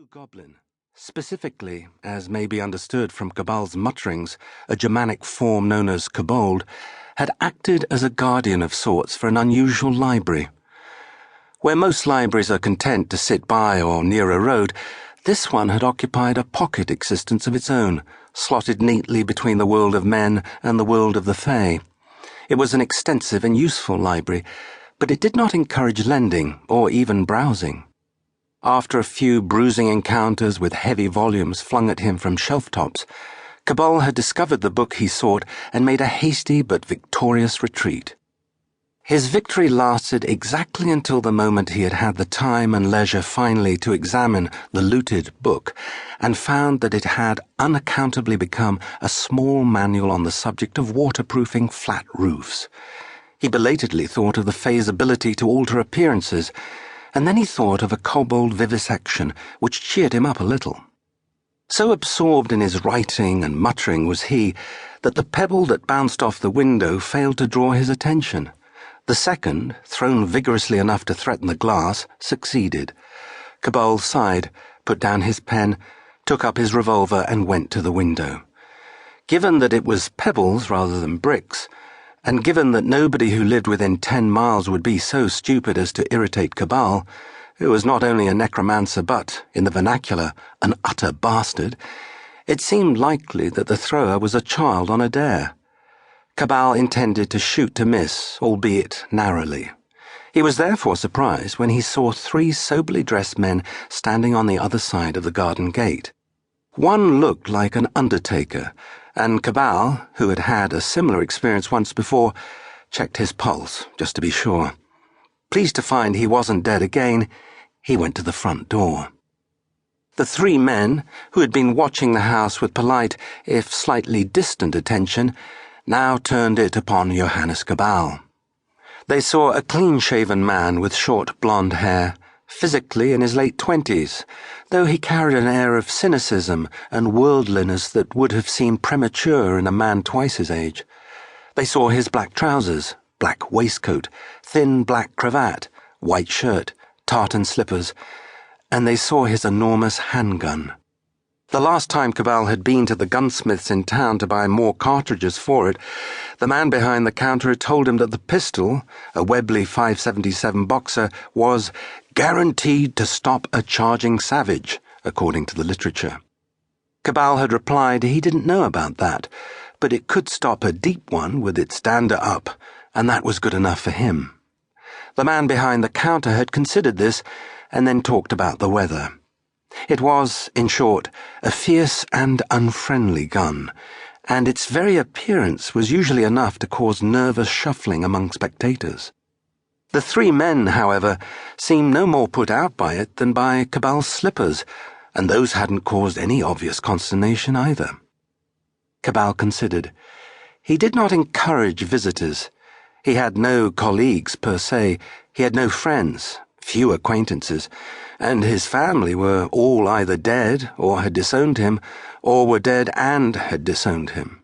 blue goblin, specifically, as may be understood from Cabal's mutterings, a Germanic form known as kobold, had acted as a guardian of sorts for an unusual library. Where most libraries are content to sit by or near a road, this one had occupied a pocket existence of its own, slotted neatly between the world of men and the world of the fae. It was an extensive and useful library, but it did not encourage lending or even browsing. After a few bruising encounters with heavy volumes flung at him from shelf tops, Cabal had discovered the book he sought and made a hasty but victorious retreat. His victory lasted exactly until the moment he had had the time and leisure finally to examine the looted book and found that it had unaccountably become a small manual on the subject of waterproofing flat roofs. He belatedly thought of the fae's ability to alter appearances, and then he thought of a kobold vivisection, which cheered him up a little. So absorbed in his writing and muttering was he that the pebble that bounced off the window failed to draw his attention. The second, thrown vigorously enough to threaten the glass, succeeded. Cabal sighed, put down his pen, took up his revolver and went to the window. Given that it was pebbles rather than bricks, and given that nobody who lived within 10 miles would be so stupid as to irritate Cabal, who was not only a necromancer but, in the vernacular, an utter bastard, it seemed likely that the thrower was a child on a dare. Cabal intended to shoot to miss, albeit narrowly. He was therefore surprised when he saw 3 soberly dressed men standing on the other side of the garden gate. One looked like an undertaker, and Cabal, who had had a similar experience once before, checked his pulse, just to be sure. Pleased to find he wasn't dead again, he went to the front door. The 3 men, who had been watching the house with polite, if slightly distant attention, now turned it upon Johannes Cabal. They saw a clean-shaven man with short blonde hair, physically in his late 20s, though he carried an air of cynicism and worldliness that would have seemed premature in a man twice his age. They saw his black trousers, black waistcoat, thin black cravat, white shirt, tartan slippers, and they saw his enormous handgun. The last time Cabal had been to the gunsmith's in town to buy more cartridges for it, the man behind the counter had told him that the pistol, a Webley .577 Boxer, was guaranteed to stop a charging savage, according to the literature. Cabal had replied he didn't know about that, but it could stop a deep one with its dander up, and that was good enough for him. The man behind the counter had considered this, and then talked about the weather. It was, in short, a fierce and unfriendly gun, and its very appearance was usually enough to cause nervous shuffling among spectators. The 3 men, however, seemed no more put out by it than by Cabal's slippers, and those hadn't caused any obvious consternation either. Cabal considered. He did not encourage visitors. He had no colleagues per se. He had no friends, few acquaintances, and his family were all either dead or had disowned him, or were dead and had disowned him.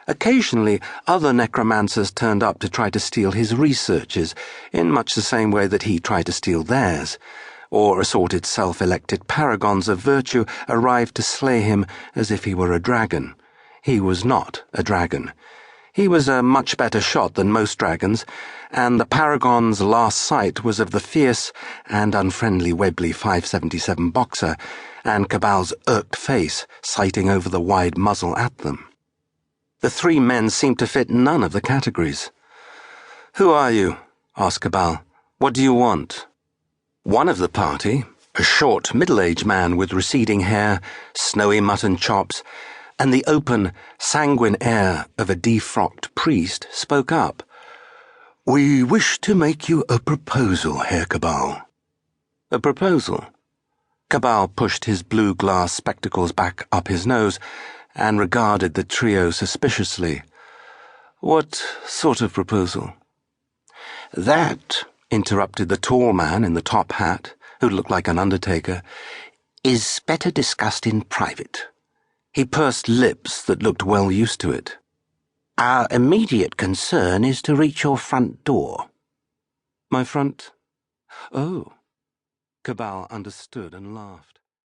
Occasionally, other necromancers turned up to try to steal his researches, in much the same way that he tried to steal theirs, or assorted self-elected paragons of virtue arrived to slay him as if he were a dragon. He was not a dragon. He was a much better shot than most dragons, and the paragon's last sight was of the fierce and unfriendly Webley .577 Boxer, and Cabal's irked face sighting over the wide muzzle at them. The 3 men seemed to fit none of the categories. "Who are you?" asked Cabal. "What do you want?" One of the party, a short, middle-aged man with receding hair, snowy mutton chops, and the open, sanguine air of a defrocked priest, spoke up. "We wish to make you a proposal, Herr Cabal." "A proposal?" Cabal pushed his blue glass spectacles back up his nose and regarded the trio suspiciously. "What sort of proposal?" "That," interrupted the tall man in the top hat, who looked like an undertaker, "is better discussed in private." He pursed lips that looked well used to it. "Our immediate concern is to reach your front door." "My front? Oh." Cabal understood and laughed.